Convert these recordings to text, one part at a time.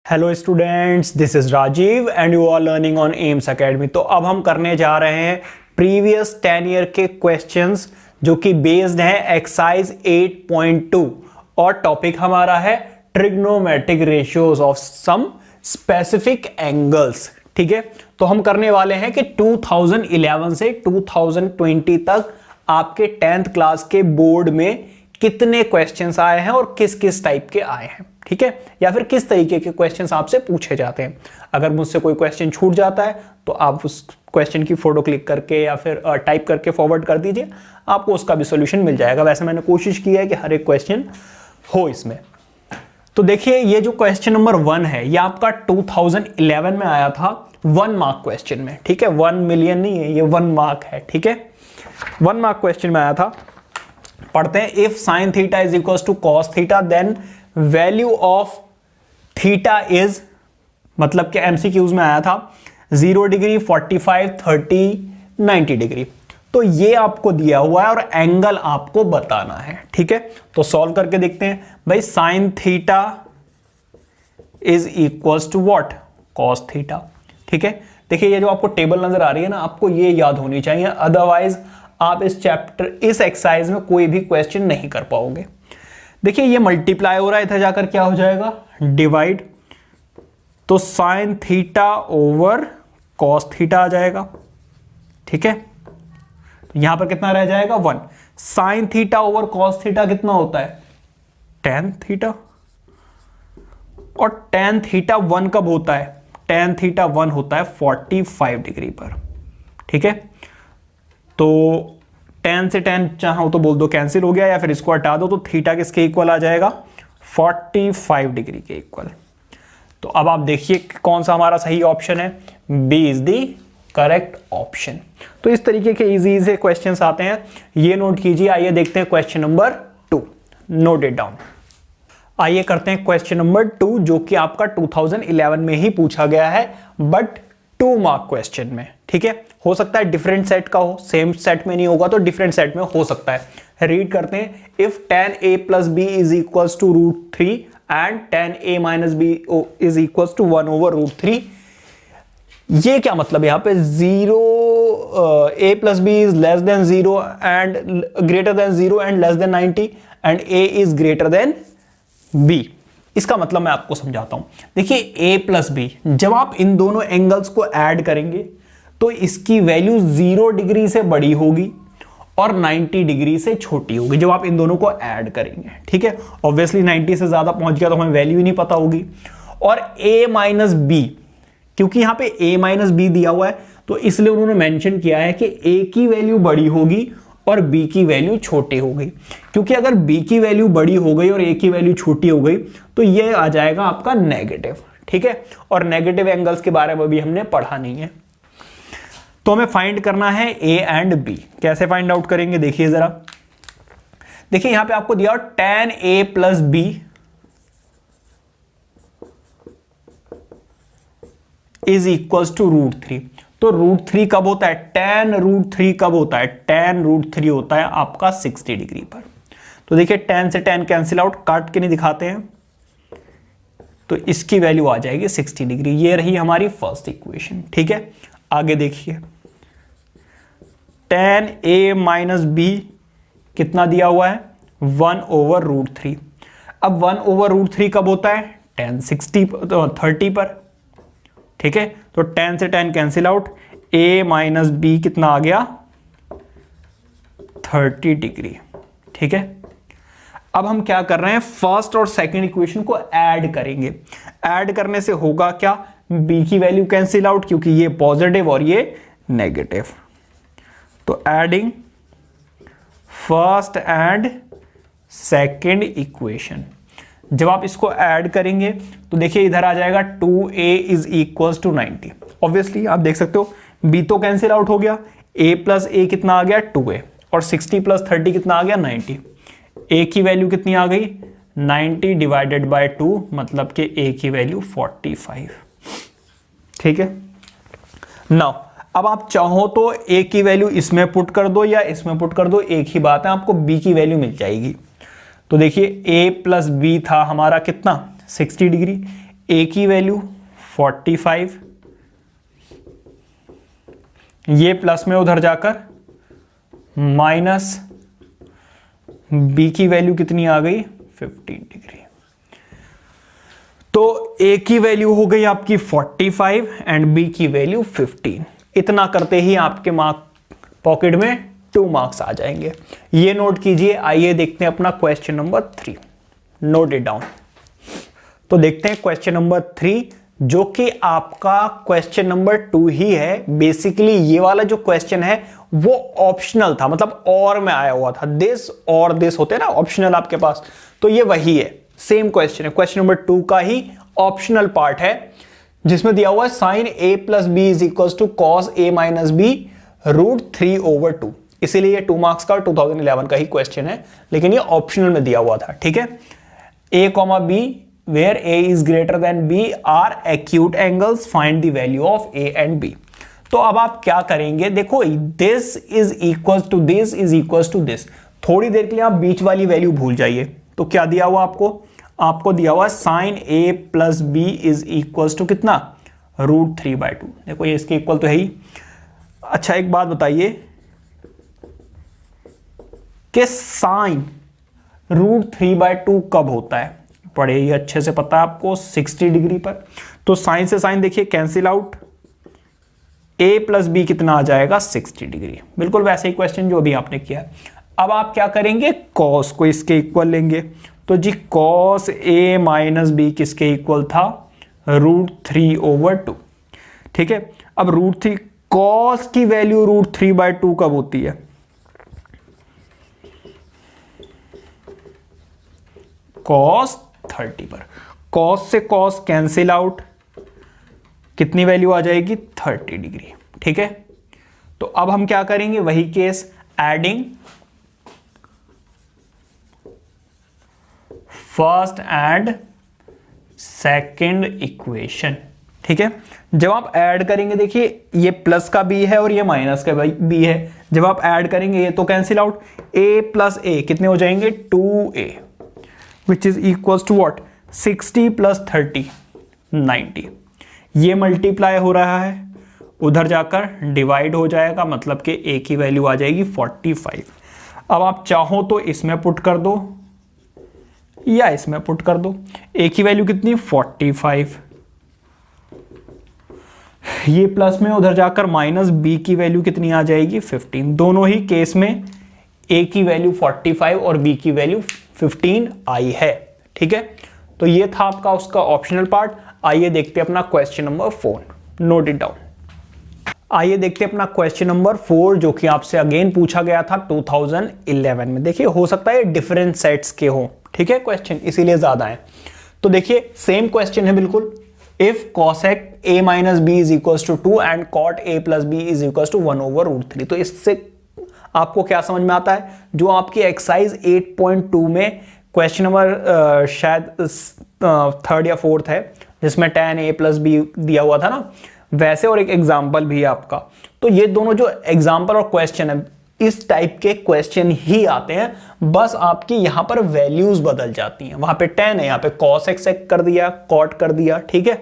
Hello students, this is Rajeev and you are learning on Aims Academy. तो अब हम करने जा रहे हैं प्रीवियस 10 ईयर के क्वेश्चंस जो कि बेस्ड हैं एक्सरसाइज 8.2 और टॉपिक हमारा है trigonometric ratios of some specific angles. ठीक है, तो हम करने वाले हैं कि 2011 से 2020 तक आपके 10th क्लास के बोर्ड में कितने क्वेश्चंस आए हैं और किस किस टाइप के आए हैं। ठीक है, या फिर किस तरीके के क्वेश्चंस आपसे पूछे जाते हैं। अगर मुझसे कोई क्वेश्चन छूट जाता है तो आप उस क्वेश्चन की फोटो क्लिक करके या फिर टाइप करके फॉरवर्ड कर दीजिए, आपको उसका भी सॉल्यूशन मिल जाएगा। वैसे मैंने कोशिश की है कि हर एक क्वेश्चन हो इसमें। तो देखिए, ये जो क्वेश्चन नंबर 1 है ये आपका 2011 में आया था 1 मार्क क्वेश्चन में। ठीक है, 1 मिलियन नहीं है, ये 1 मार्क है। ठीक है, 1 मार्क क्वेश्चन में आया था। पढ़ते हैं, if sine theta is equal to cos theta then value of theta is, मतलब कि एमसीक्यूज में आया था 0 डिग्री, 45, 30, 90 डिग्री। तो ये आपको दिया हुआ है और एंगल आपको बताना है। ठीक है, तो सॉल्व करके देखते हैं। भाई sine theta is equal to what, cos theta. ठीक है, देखिए ये जो आपको टेबल नजर आ रही है ना, आपको ये याद होनी चाहिए, अदरवाइज आप इस इस एक्सरसाइज में कोई भी क्वेश्चन नहीं कर पाओगे। देखिए ये मल्टीप्लाई हो रहा है, इधर जाकर क्या हो जाएगा, डिवाइड। तो sine theta over cos theta आ जाएगा। ठीक है, यहां पर कितना रह जाएगा, 1। Sine theta over cos theta कितना होता है, टेन थीटा। और टेन थीटा 1 कब होता है, टेन थीटा 1 होता है 45 डिग्री पर। ठीक है, तो 10 से 10 चाहो तो बोल दो कैंसिल हो गया, या फिर इसको हटा दो तो थीटा किसके इक्वल आ जाएगा, 45 डिग्री के इक्वल। तो अब आप देखिए कौन सा हमारा सही ऑप्शन है, B is the correct option. तो इस तरीके के इजी से क्वेश्चंस आते हैं, ये नोट कीजिए। आइए देखते हैं question number 2, note it down. आइए करते हैं क्वेश्चन नंबर 2 जो कि आपका 2011 में ही पूछा गया है, बट 2 मार्क क्वेश्चन में। ठीक है, हो सकता है डिफरेंट सेट का हो, सेम सेट में नहीं होगा तो डिफरेंट सेट में हो सकता है। रीड करते हैं, if tan a plus b is equals to √3 and tan a minus b is equals to 1 over √3। ये क्या मतलब है, यहाँ पे 0 a plus b is less than 0 and greater than 0 and less than 90 and a is greater than b। इसका मतलब मैं आपको समझाता हूं। देखिए a प्लस बी, जब आप इन दोनों एंगल्स को ऐड करेंगे तो इसकी वैल्यू 0 डिग्री से बड़ी होगी और 90 डिग्री से छोटी होगी जब आप इन दोनों को ऐड करेंगे। ठीक है, ऑब्वियसली 90 से ज्यादा पहुंच गया तो हमें वैल्यू ही नहीं पता होगी। और a माइनस बी, क्योंकि यहां पे a माइनस बी दिया हुआ है तो इसलिए उन्होंने मेंशन किया है कि a की वैल्यू बड़ी होगी और b की वैल्यू छोटी हो गई। क्योंकि अगर b की वैल्यू बड़ी हो गई और a की वैल्यू छोटी हो गई तो ये आ जाएगा आपका नेगेटिव। ठीक है, और नेगेटिव एंगल्स के बारे में भी हमने पढ़ा नहीं है। तो हमें फाइंड करना है a एंड b। कैसे फाइंड आउट करेंगे, देखिए जरा। देखिए यहां पे आपको दिया tan a plus b is equals to √3। तो √3 कब होता है, tan √3 कब होता है, tan √3 होता है आपका 60 डिग्री पर। तो देखिए tan से tan कैंसिल आउट, काट के नहीं दिखाते हैं, तो इसकी वैल्यू आ जाएगी 60 डिग्री। ये रही हमारी फर्स्ट इक्वेशन। ठीक है, आगे देखिए, tan a माइनस बी कितना दिया हुआ है, 1 ओवर √3। अब 1 ओवर √3 कब होता है, tan 30 पर। ठीक है, तो tan से tan cancel out, a minus B कितना आ गया, 30 डिग्री। ठीक है, अब हम क्या कर रहे हैं, फर्स्ट और सेकंड इक्वेशन को ऐड करेंगे। ऐड करने से होगा क्या, b की वैल्यू कैंसिल आउट क्योंकि ये पॉजिटिव और ये नेगेटिव। तो adding first and second equation, जब आप इसको ऐड करेंगे तो देखिए इधर आ जाएगा 2a is equals to 90। Obviously आप देख सकते हो b तो कैंसिल आउट हो गया, a प्लस a कितना आ गया, 2a, और 60 प्लस 30 कितना आ गया, 90। a की वैल्यू कितनी आ गई, 90 डिवाइडेड बाय 2, मतलब कि a की वैल्यू 45। ठीक है, नाउ अब आप चाहो तो a की वैल्यू इसमें पुट कर दो या इसमें पुट कर दो, एक ही बात है, आपको b की वैल्यू मिल जाएगी। तो देखिए a प्लस बी था हमारा कितना, 60 डिग्री, ए की वैल्यू 45, ये प्लस में उधर जाकर माइनस बी की वैल्यू कितनी आ गई 15 डिग्री। तो ए की वैल्यू हो गई आपकी 45 एंड बी की वैल्यू 15। इतना करते ही आपके मार्क पॉकेट में 2 मार्क्स आ जाएंगे। ये नोट कीजिए। आइए देखते हैं अपना question number 3, note it down. तो देखते हैं क्वेश्चन नंबर 3, जो कि आपका क्वेश्चन नंबर 2 ही है। बेसिकली ये वाला जो क्वेश्चन है वो ऑप्शनल था, मतलब और में आया हुआ था। दिस और दिस होते हैं ना ऑप्शनल आपके पास, तो ये वही है, सेम क्वेश्चन है। क्वेश्चन नंबर 2 का ही ऑप्शनल पार्ट है, जिसमें दिया हुआ है sine a plus B is equal to cos a minus B √3/2। इसीलिए ये 2 मार्क्स का 2011 का ही क्वेश्चन है, लेकिन ये ऑप्शनल में दिया हुआ था। ठीक है, a, b where a is greater than b are acute angles, find the value of a and b। तो अब आप क्या करेंगे, देखो this is equals to this is equals to this। थोड़ी देर के लिए आप बीच वाली वैल्यू भूल जाइए। तो क्या दिया हुआ आपको दिया हुआ sine a plus B is equals to कितना √3/2। देखो ये इसके इक्वल तो है ही। अच्छा एक बात बताइए कि साइन √3/2 कब होता है, बड़े ही अच्छे से पता है आपको, 60 डिग्री पर। तो साइन से साइन देखिए cancel out, a plus B कितना आ जाएगा 60 डिग्री। बिल्कुल वैसे ही क्वेश्चन जो अभी आपने किया। अब आप क्या करेंगे, कॉस को इसके इक्वल लेंगे। तो जी कॉस a माइनस बी किसके इक्वल था √3/2। ठीक है, अब √3 कॉस की वैल्यू √3/2 कब होती है, कॉस 30 पर। कॉस से कॉस कैंसिल आउट, कितनी वैल्यू आ जाएगी 30 डिग्री। ठीक है, तो अब हम क्या करेंगे, वही case, adding first and second equation. ठीक है, जब आप ऐड करेंगे, देखिए ये प्लस का b है और ये माइनस का b है। जब आप ऐड करेंगे ये तो cancel out, a plus a कितने हो जाएंगे 2a which is equals to what 60 plus 30 90। ये मल्टीप्लाई हो रहा है, उधर जाकर डिवाइड हो जाएगा, मतलब कि a की वैल्यू आ जाएगी 45। अब आप चाहो तो इसमें पुट कर दो या इसमें पुट कर दो। a की वैल्यू कितनी 45, ये प्लस में उधर जाकर माइनस b की वैल्यू कितनी आ जाएगी 15। दोनों ही केस में a की वैल्यू 45 और b की वैल्यू 15 आई है। ठीक है, तो ये था आपका उसका ऑप्शनल पार्ट। आइए देखते हैं अपना question number 4, note it down. आइए देखते हैं अपना क्वेश्चन नंबर 4, जो कि आपसे अगेन पूछा गया था 2011 में। देखिए हो सकता है डिफरेंट सेट्स के हो, ठीक है क्वेश्चन, इसीलिए ज्यादा है। तो देखिए सेम क्वेश्चन है बिल्कुल। If cosec a minus B is equal to 2 and cot a plus B is equal to 1/√3। तो इससे आपको क्या समझ में आता है, जो आपकी एक्सरसाइज 8.2 में क्वेश्चन नंबर शायद 3rd या 4th है, जिसमें tan a प्लस बी दिया हुआ था ना, वैसे और एक एग्जाम्पल भी है आपका। तो ये दोनों जो एग्जाम्पल और क्वेश्चन है, इस टाइप के क्वेश्चन ही आते हैं, बस आपकी यहां पर वैल्यूज बदल जाती हैं। वहां पे tan है, यहां पे cos x कर दिया, cot कर दिया। ठीक है,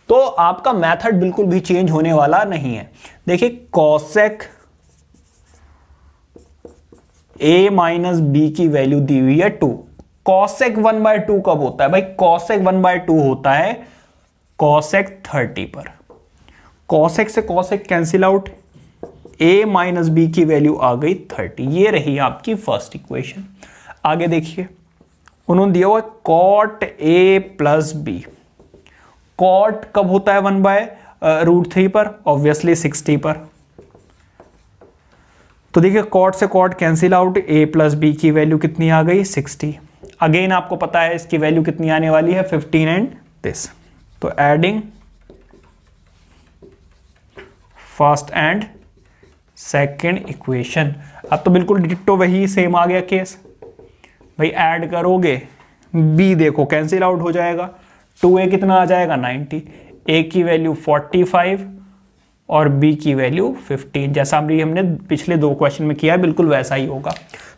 तो आपका मेथड बिल्कुल भी चेंज होने वाला नहीं है। देखिए cosec a माइनस बी की वैल्यू दी हुई है 2। cosec 1/2 कब होता है भाई, cosec 1/2 होता है cosec 30 पर। cosec से cosec cancel out, a minus B की वैल्यू आ गई 30। ये रही आपकी फर्स्ट इक्वेशन। आगे देखिए, उन्होंने दिया हुआ cot a plus B. cot कब होता है 1/√3 पर, ऑब्वियसली 60 पर। तो देखिए cot से cot cancel out, a plus B की वैल्यू कितनी आ गई 60। अगेन आपको पता है इसकी वैल्यू कितनी आने वाली है 15 एंड दिस। तो adding first and second equation. अब तो बिल्कुल डिट्टो वही सेम आ गया केस। भाई ऐड करोगे, b देखो कैंसिल आउट हो जाएगा, 2a कितना आ जाएगा 90, a की वैल्यू 45 और b की वैल्यू 15। जैसा हमने पिछले 2 क्वेश्चन में किया है, बिल्कुल वैसा ही होगा।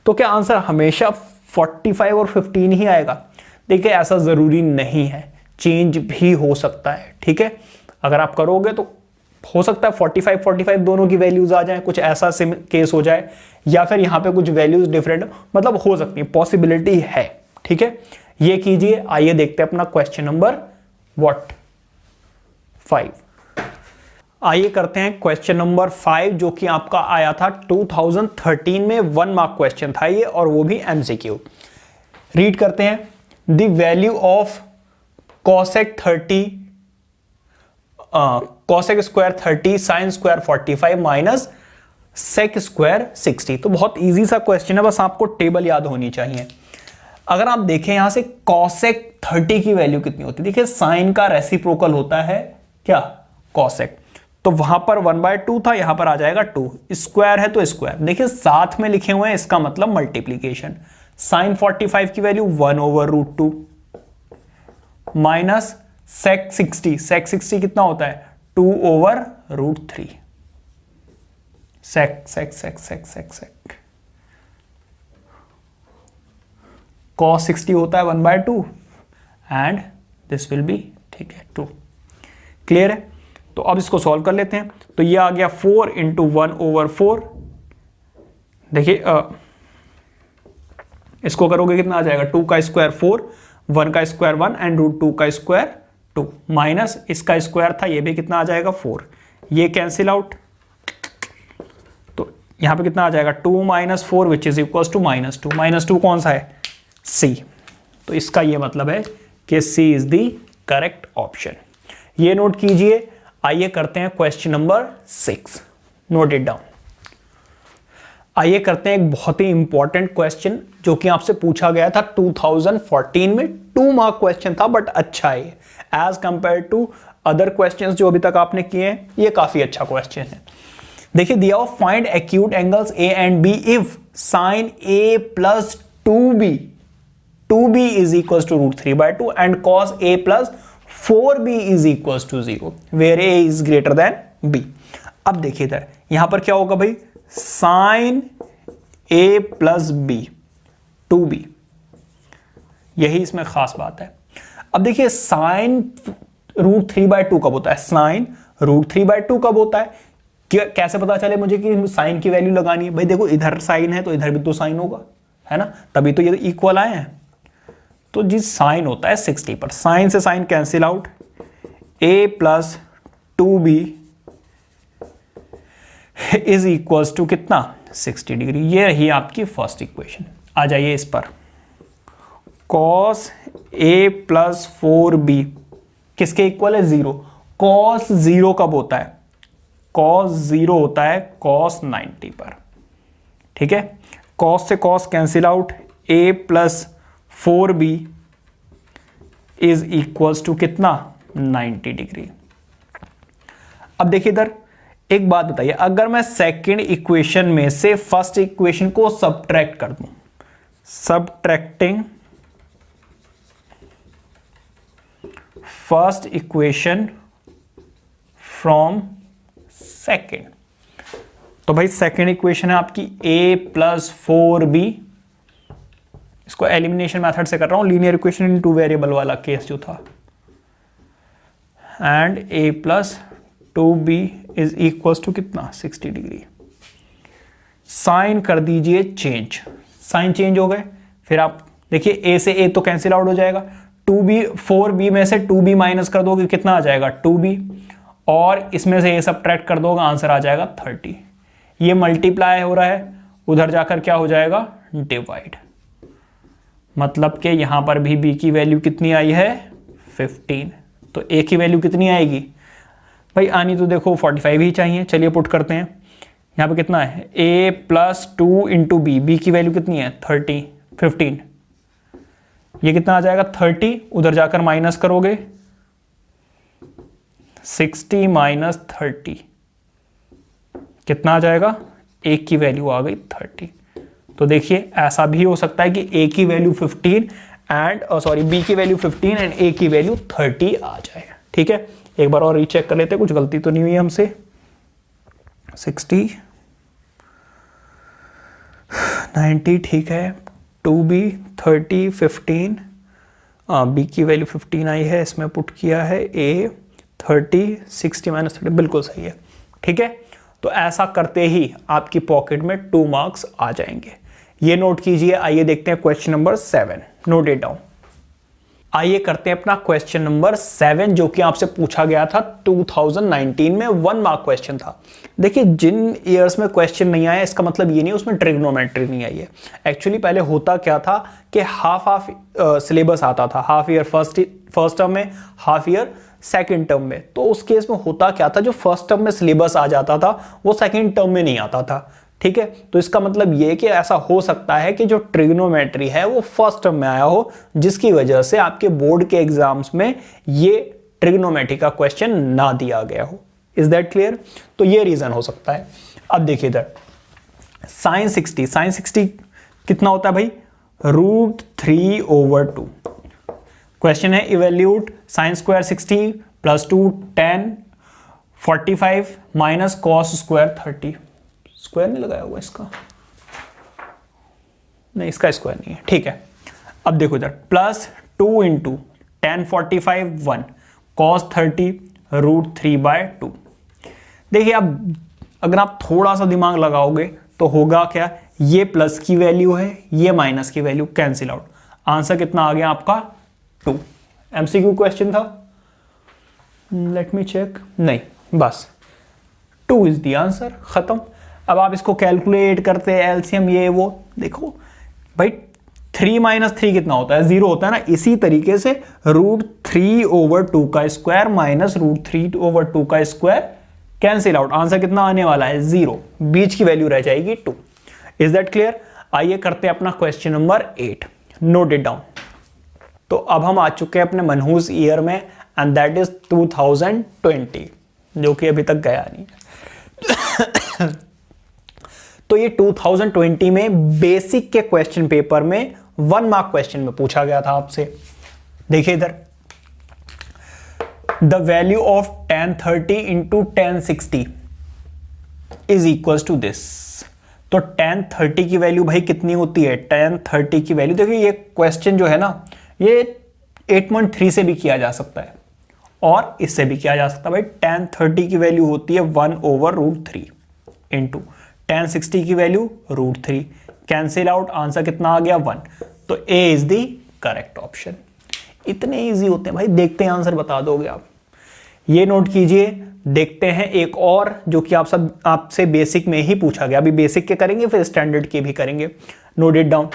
तो क्या आंसर हमेशा 45 और 15 ही आएगा? देखिए ऐसा जरूरी नहीं है। चेंज भी हो सकता है, ठीक है। अगर आप करोगे तो हो सकता है 45 दोनों की वैल्यूज आ जाए, कुछ ऐसा केस हो जाए, या फिर यहां पे कुछ वैल्यूज डिफरेंट, मतलब हो सकती है, पॉसिबिलिटी है, ठीक है। ये कीजिए। आइए देखते हैं अपना क्वेश्चन नंबर 5। आइए करते हैं क्वेश्चन नंबर 5, जो कि आपका आया था 2013 में, 1 मार्क क्वेश्चन था ये, और वो भी एमसीक्यू। रीड करते हैं। The value of cosec 30 cosec square 30 sine square 45 minus sec square 60। तो बहुत इजी सा क्वेश्चन है, बस आपको टेबल याद होनी चाहिए। अगर आप देखें यहां से कॉसेक 30 की वैल्यू कितनी होती है, देखिए साइन का रेसिप्रोकल होता है क्या, कॉसेक, तो वहां पर 1/2 था, यहां पर आ जाएगा 2, स्क्वायर है तो स्क्वायर, देखिए साथ में लिखे हुए हैं, इसका मतलब मल्टीप्लीकेशन। साइन 45 की वैल्यू 1/√2 माइनस सेक 60 कितना होता है 2/√3। सेक cos 60 होता है 1/2 एंड दिस विल बी, ठीक है, 2। क्लियर है। तो अब इसको सॉल्व कर लेते हैं। तो ये आ गया 4 इंटू 1/4। देखिए इसको करोगे कितना आ जाएगा, 2 का स्क्वायर 4, 1 का स्क्वायर 1 एंड √2 का स्क्वायर 2, माइनस इसका स्क्वायर था, ये भी कितना आ जाएगा 4, ये कैंसिल आउट, तो यहां पे कितना आ जाएगा 2 - 4 विच इज इक्वल टू -2। -2 कौन सा है, सी। तो इसका ये मतलब है कि सी इज द करेक्ट ऑप्शन। ये नोट कीजिए। आइए करते हैं question number 6, note it down. आइए करते हैं एक बहुत ही इंपॉर्टेंट क्वेश्चन, जो कि आपसे पूछा गया था 2014 में, 2 मार्क क्वेश्चन था, बट अच्छा है as compare to other questions जो अभी तक आपने किए हैं, ये काफी अच्छा क्वेश्चन है। देखिए दिया हो, find acute angles A and B if sine A plus 2b is equals to √3/2 and cos a plus 4b is equals to 0 where a is greater than b। अब देखिए इधर, यहां पर क्या होगा भाई, sign a plus b 2b, यही इसमें खास बात है। अब देखिए साइन √3/2 कब होता है, साइन √3/2 कब होता है, कैसे पता चले मुझे कि साइन की वैल्यू लगानी है, भाई देखो इधर साइन है तो इधर भी तो साइन होगा, है ना, तभी तो ये इक्वल आए हैं। तो जी साइन होता है 60 पर, साइन से sine cancel out, a plus 2b is equals to कितना 60 डिग्री। ये रही आपकी फर्स्ट इक्वेशन। आ जाइए इस पर, cos a प्लस 4b किसके इक्वल है, 0। cos 0 कब होता है, cos 0 होता है cos 90 पर, ठीक है। cos से cos cancel out, a plus 4b is equals to कितना 90 डिग्री। अब देखिए इधर एक बात बताइए, अगर मैं सेकंड इक्वेशन में से फर्स्ट इक्वेशन को सबट्रैक्ट कर दूं, subtracting first equation from second, तो भाई सेकंड इक्वेशन है आपकी a प्लस 4b, इसको एलिमिनेशन मेथड से कर रहा हूं, लीनियर इक्वेशन इन 2 वेरिएबल वाला केस जो था, and a plus 2b is equals to कितना 60 डिग्री। साइन कर दीजिए चेंज, साइन चेंज हो गए, फिर आप देखिए a से a तो कैंसिल आउट हो जाएगा, 2b 4b में से 2b माइनस कर दोगे कितना आ जाएगा 2b, और इसमें से a सब्ट्रैक्ट कर दोगे आंसर आ जाएगा 30। ये मल्टीप्लाई हो रहा है, उधर जाकर क्या हो जाएगा डिवाइड, मतलब कि यहां पर भी b की वैल्यू कितनी आई है 15, तो a की वैल्यू कितनी आएगी भाई, आनी तो देखो 45 ही चाहिए। चलिए पुट करते हैं, यहां पे कितना है a प्लस 2 इंटू b की वैल्यू कितनी है 15, ये कितना आ जाएगा 30, उधर जाकर माइनस करोगे 60 माइनस 30 कितना आ जाएगा, a की वैल्यू आ गई 30। तो देखिए ऐसा भी हो सकता है कि a की वैल्यू 15 एंड b की वैल्यू 15 एंड a की वैल्यू 30 आ जाए, ठीक है। एक बार और रीचेक कर लेते हैं, कुछ गलती तो नहीं हुई हमसे। 60 90 ठीक है, 2b 30 15 बी की वैल्यू 15 आई है, इसमें पुट किया है ए 30, 60 माइनस 30, बिल्कुल सही है। ठीक है, तो ऐसा करते ही आपकी पॉकेट में 2 मार्क्स आ जाएंगे। ये नोट कीजिए। आइए देखते हैं question number 7, note it down. आइए करते हैं अपना क्वेश्चन नंबर 7, जो कि आपसे पूछा गया था 2019 में, 1 मार्क क्वेश्चन था। देखिए, जिन ईयर्स में क्वेश्चन नहीं आया इसका मतलब ये नहीं उसमें ट्रिग्नोमेट्री नहीं आई है। एक्चुअली पहले होता क्या था कि हाफ सिलेबस आता था, हाफ ईयर फर्स्ट टर्म में, हाफ ईयर सेकंड टर्म में। तो उस केस में होता क्या था, जो फर्स्ट टर्म में सिलेबस आ जाता था वो सेकंड टर्म में नहीं आता था। ठीक है, तो इसका मतलब ये कि ऐसा हो सकता है कि जो ट्रिग्नोमेट्री है वो फर्स्ट टर्म में आया हो, जिसकी वजह से आपके बोर्ड के एग्जाम्स में ये ट्रिग्नोमेट्री का क्वेश्चन ना दिया गया हो। Is that clear? तो ये रीजन हो सकता है। अब देखिए इधर साइन 60 कितना होता है भाई, √3/2। क्वेश्चन है evaluate sine square 60 + 2 tan 45 minus cos square 30। Square नहीं लगाया हुआ इसका, नहीं इसका स्क्वायर नहीं है। ठीक है, अब देखो इधर +2 × tan 45 1 cos 30 √3/2। देखिए, अब अगर आप थोड़ा सा दिमाग लगाओगे तो होगा क्या, ये प्लस की वैल्यू है, ये माइनस की वैल्यू, कैंसिल आउट। आंसर कितना आ गया आपका 2। MCQ क्वेश्चन था, लेट मी चेक, नहीं बस 2 इज द आंसर, खत्म। अब आप इसको कैलकुलेट करते हैं, एलसीएम ये वो, देखो भाई 3 - 3 कितना होता है, 0 होता है ना। इसी तरीके से √3/2 का स्क्वायर माइनस √3/2 का स्क्वायर, कैंसिल आउट। आंसर कितना आने वाला है 0, बीच की वैल्यू रह जाएगी 2। Is that clear? आइए करते हैं अपना question number 8, note it down. तो अब हम आ चुके हैं अपने मनहूस ईयर में, एंड दैट इज 2020, जो कि अभी तक गया नहीं है। तो ये 2020 में बेसिक के क्वेश्चन पेपर में 1 मार्क क्वेश्चन में पूछा गया था आपसे। देखिए इधर, the value of tan 30 × tan 60 is equal to this. तो tan 30 की वैल्यू भाई कितनी होती है, tan 30 की वैल्यू, देखिए ये क्वेश्चन जो है ना, ये 8.3 से भी किया जा सकता है और इससे भी किया जा सकता है। भाई tan 30 की वैल्यू होती है 1/√3 इंटू tan 60 की वैल्यू √3, कैंसिल आउट, आंसर कितना आ गया 1। तो ए इज द करेक्ट ऑप्शन। इतने इजी होते हैं भाई, देखते हैं आंसर बता दोगे आप। ये नोट कीजिए। देखते हैं एक और जो कि आपसे बेसिक में ही पूछा गया। अभी बेसिक के करेंगे फिर स्टैंडर्ड के भी करेंगे, नोट इट डाउन।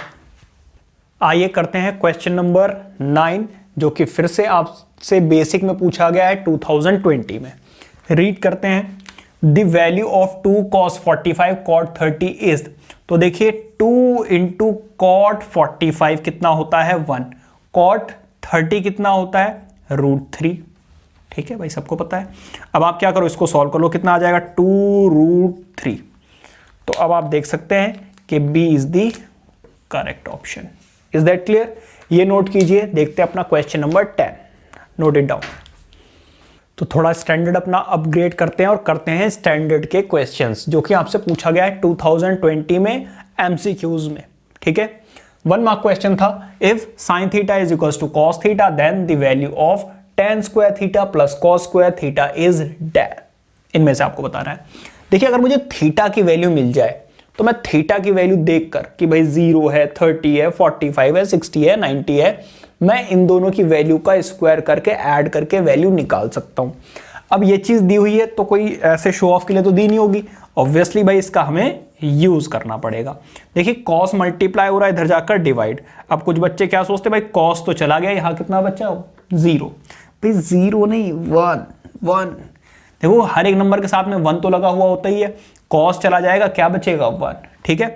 आइए करते हैं क्वेश्चन नंबर 9, जो कि फिर से आपसे बेसिक में पूछा गया है 2020 में। रीड करते हैं, the value of 2 cos 45 cot 30 is. तो देखिए 2 × cot 45 कितना होता है 1, cot 30 कितना होता है √3। ठीक है भाई, सबको पता है। अब आप क्या करो, इसको सॉल्व कर लो, कितना आ जाएगा 2√3। तो अब आप देख सकते हैं कि B is the correct option. Is that clear? ये नोट कीजिए। देखते हैं अपना question number 10, note it down. तो थोड़ा स्टैंडर्ड अपना अपग्रेड करते हैं और करते हैं स्टैंडर्ड के क्वेश्चंस, जो कि आपसे पूछा गया है 2020 में MCQs में। ठीक है, 1 मार्क क्वेश्चन था, if sin theta is equal to cos theta then the value of tan square theta plus cos square theta is dash. इनमें से आपको बताना है। देखिए, अगर मुझे थीटा की वैल्यू मिल जाए तो मैं थीटा की वैल्यू देखकर कि भाई 0 है, 30 है, 45 है, 60 है, 90 है, मैं इन दोनों की वैल्यू का स्क्वायर करके ऐड करके वैल्यू निकाल सकता हूं। अब ये चीज दी हुई है तो कोई ऐसे शो ऑफ के लिए तो दी नहीं होगी, ऑब्वियसली भाई इसका हमें यूज करना पड़ेगा। देखिए कॉस मल्टीप्लाई हो रहा है, इधर जाकर डिवाइड। अब कुछ बच्चे क्या सोचते हैं, भाई कॉस तो चला गया, यहां कितना बचा 0। भाई 0 नहीं 1। देखो हर एक नंबर के साथ में 1 तो लगा हुआ होता ही है, कॉस चला जाएगा, क्या बचेगा 1। ठीक है,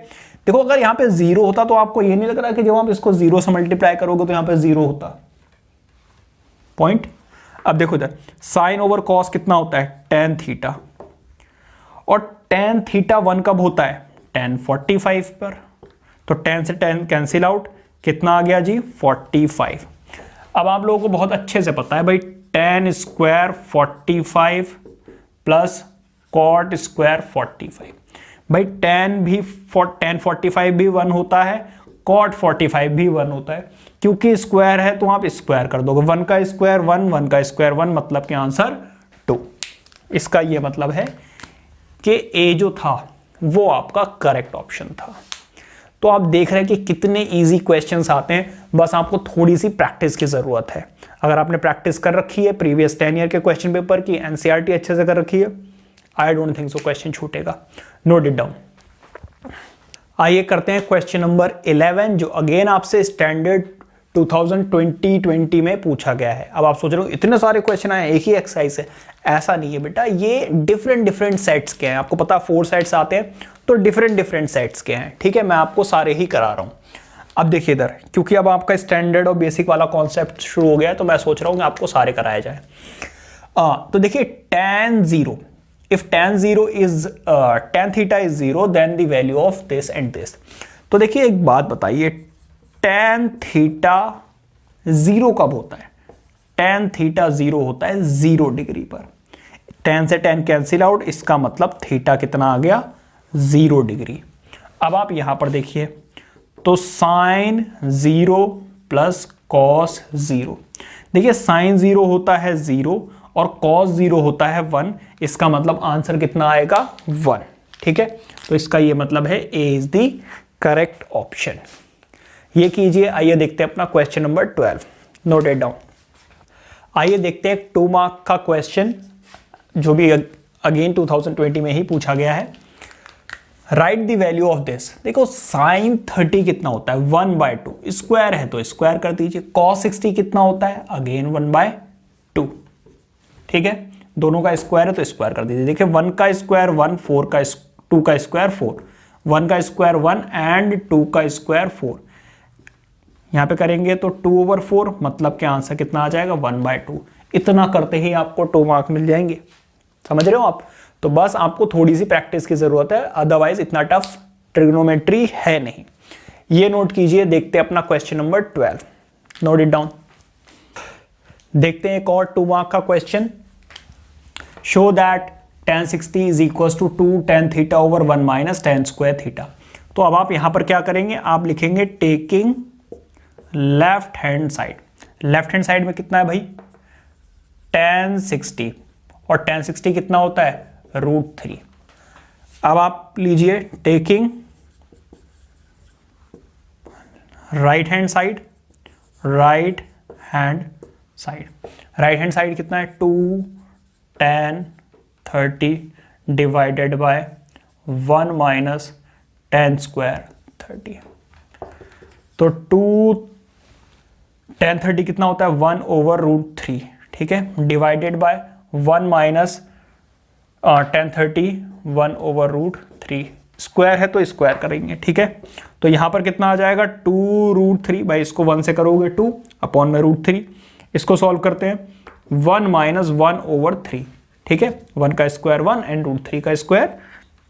देखो अगर यहां पे 0 होता तो आपको ये नहीं लग रहा कि जब आप इसको 0 से मल्टीप्लाई करोगे तो यहां पे 0 होता पॉइंट। अब देखो इधर साइन ओवर कॉस कितना होता है tan थीटा, और tan थीटा 1 कब होता है tan 45 पर, तो tan से tan कैंसिल आउट, कितना आ गया जी 45। अब आप लोगों को बहुत अच्छे से पता है भाई tan square 45 plus cot square 45। भाई tan 45 भी 1 होता है, cot 45 भी 1 होता है, क्योंकि स्क्वायर है तो आप स्क्वायर कर दोगे, 1 का स्क्वायर 1, 1 का स्क्वायर 1, मतलब कि आंसर 2। इसका ये मतलब है कि ए जो था वो आपका करेक्ट ऑप्शन था। तो आप देख रहे हैं कि कितने इजी क्वेश्चंस आते हैं, बस आपको थोड़ी सी प्रैक्टिस की जरूरत है। अगर आपने प्रैक्टिस कर रखी है प्रीवियस 10 ईयर के क्वेश्चन पेपर की, एनसीईआरटी अच्छे से कर रखी है, I don't think so question छूटेगा। Note it down. आइए करते हैं क्वेश्चन नंबर 11, जो अगेन आपसे स्टैंडर्ड 2020 में पूछा गया है। अब आप सोच रहे हो इतने सारे क्वेश्चन आए एक ही एक्सरसाइज है, ऐसा नहीं है बेटा, ये डिफरेंट सेट्स के हैं। आपको पता 4 सेट्स आते हैं, तो डिफरेंट सेट्स के हैं, ठीक है। मैं आपको सारे ही करा रहा हूं। अब देखिए इधर, क्योंकि अब आपका स्टैंडर्ड और बेसिक वाला कॉन्सेप्ट शुरू हो गया है, तो मैं सोच रहा हूं कि आपको सारे कराया जाए। तो देखिए tan 0, if tan 0 is tan theta is 0, then the value of this and this। तो देखिए एक बात बताइए, tan थीटा 0 कब होता है? tan थीटा 0 होता है 0 डिग्री पर। tan से tan कैंसिल आउट, इसका मतलब थीटा कितना आ गया? 0 डिग्री। अब आप यहां पर देखिए, तो साइन 0 प्लस कॉस 0। देखिए साइन 0 होता है 0 और कॉस 0 होता है 1, इसका मतलब आंसर कितना आएगा? 1, ठीक है। तो इसका ये मतलब है ए इज द करेक्ट ऑप्शन। ये कीजिए। आइए देखते हैं अपना question number 12, note it down. आइए देखते हैं 2 मार्क का क्वेश्चन, जो भी अगेन 2020 में ही पूछा गया है। Right the value of this. देखो साइन 30 कितना होता है? 1/2। स्क्वायर है तो स्क्वायर कर दीजिए। कॉस 60 कितना होता है? अगेन 1/2, ठीक है। दोनों का स्क्वायर है तो स्क्वायर कर दीजिए। देखिए 1 का स्क्वायर 1, 4 का 2 का स्क्वायर 4, 1 का स्क्वायर 1 एंड 2 का स्क्वायर 4। यहां पे करेंगे तो 2/4, मतलब क्या आंसर कितना आ जाएगा? 1/2। इतना करते ही आपको 2 मार्क मिल जाएंगे। समझ रहे हो आप? तो बस आपको थोड़ी सी प्रैक्टिस की जरूरत है, अदरवाइज इतना टफ ट्रिग्नोमेट्री है नहीं। ये नोट कीजिए। देखते हैं अपना question number 12, note it down. देखते हैं एक और 2 मार्क का question. Show that tan 60 is equal to 2 tan theta over 1 minus tan square theta. तो अब आप यहां पर क्या करेंगे? आप लिखेंगे taking left hand side. Left hand side में कितना है भाई? tan 60, और tan 60 कितना होता है? √3। अब आप लीजिए taking right hand side. Right hand side, right hand side कितना है? 2 tan 30 divided by 1 minus tan square 30। तो 2 tan 30 कितना होता है? 1/√3, ठीक है, divided by 1 minus tan 30 1/√3। Square है तो स्क्वायर करेंगे, ठीक है। तो यहां पर कितना आ जाएगा? 2√3, भाई इसको 1 से करोगे 2 अपॉन में √3। इसको सॉल्व करते हैं, 1 माइनस 1/3, ठीक है। 1 का स्क्वायर 1 एंड √3 का स्क्वायर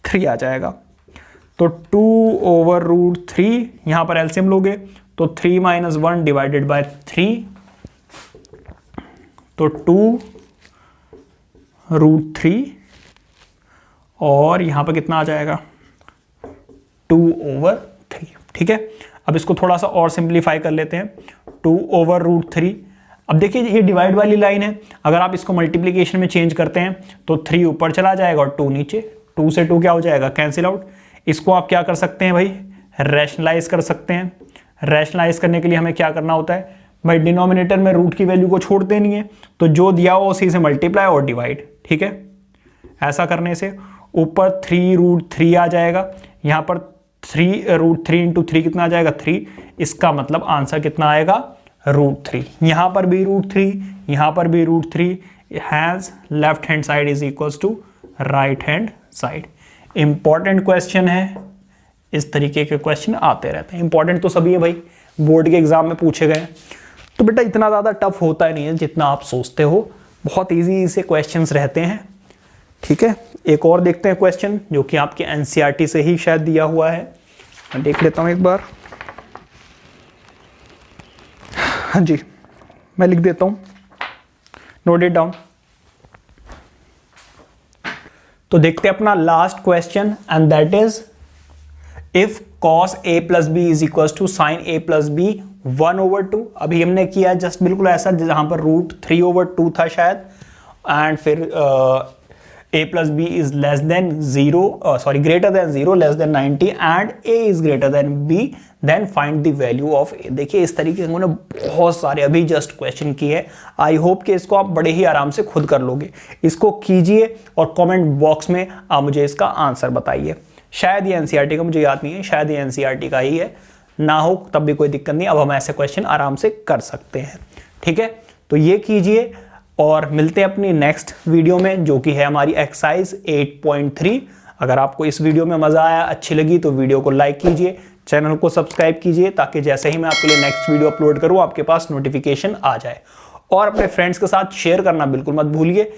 3 आ जाएगा। तो 2/√3, यहां पर एलसीएम लोगे तो 3 माइनस 1 डिवाइडेड बाय 3, तो 2√3, और यहां पर कितना आ जाएगा? 2/3, ठीक है। अब इसको थोड़ा सा और सिंप्लीफाई कर लेते हैं, 2/√3। अब देखिए ये डिवाइड वाली लाइन है, अगर आप इसको मल्टीप्लीकेशन में चेंज करते हैं तो 3 ऊपर चला जाएगा और 2 नीचे। 2 से 2 क्या हो जाएगा? Cancel out. इसको आप क्या कर सकते हैं भाई? रैशनलाइज कर सकते हैं। रैशनलाइज करने के लिए हमें क्या करना होता है भाई? डिनोमिनेटर में रूट की वैल्यू को छोड़ देनी है, तो जो दिया हो उसी से मल्टीप्लाई और डिवाइड, ठीक है। ऐसा करने से ऊपर 3√3 आ जाएगा, यहां पर 3√3 इंटू 3 कितना आ जाएगा? 3। इसका मतलब आंसर कितना आएगा? √3। यहां पर भी √3, यहां पर भी √3। Has left hand side is equals to right hand side. Important question है, इस तरीके के क्वेश्चन आते रहते हैं। इंपॉर्टेंट तो सभी है भाई, बोर्ड के एग्जाम में पूछे गए, तो बेटा इतना ज्यादा टफ होता ही नहीं है जितना आप सोचते हो, बहुत इजी से क्वेश्चंस रहते हैं, ठीक है। एक और देखते हैं क्वेश्चन जो कि आपके एनसीईआरटी से ही शायद दिया हुआ है। मैं देख लेता हूं एक बार। हाँ जी, मैं लिख देता हूं, नोट इट डाउन। तो देखते हैं अपना last question, and that is if cos a plus B is equal to sine a plus B 1/2। अभी हमने किया जस्ट बिल्कुल ऐसा जहां पर √3/2 था शायद, एंड फिर a plus B is less than 0, sorry greater than 0, less than 90 and a is greater than b, then find the value of a। देखिए इस तरीके से उन्होंने बहुत सारे अभी जस्ट क्वेश्चन किए हैं। आई होप कि इसको आप बड़े ही आराम से खुद कर लोगे। इसको कीजिए और कमेंट बॉक्स में आप मुझे इसका आंसर बताइए। शायद ये एनसीईआरटी का, मुझे याद नहीं है, शायद ये एनसीईआरटी का ही है, ना हो तब भी कोई दिक्कत नहीं। अब हम ऐसे क्वेश्चन आराम से कर सकते हैं। ठीक है, तो ये कीजिए और मिलते हैं अपनी नेक्स्ट वीडियो में, जो कि है हमारी एक्सरसाइज 8.3। अगर आपको इस वीडियो में मजा आया, अच्छी लगी, तो वीडियो को लाइक कीजिए, चैनल को सब्सक्राइब कीजिए, ताकि जैसे ही मैं आपके लिए नेक्स्ट वीडियो अपलोड करूं आपके पास नोटिफिकेशन आ जाए। और अपने फ्रेंड्स के साथ शेयर करना बिल्कुल मत भूलिए,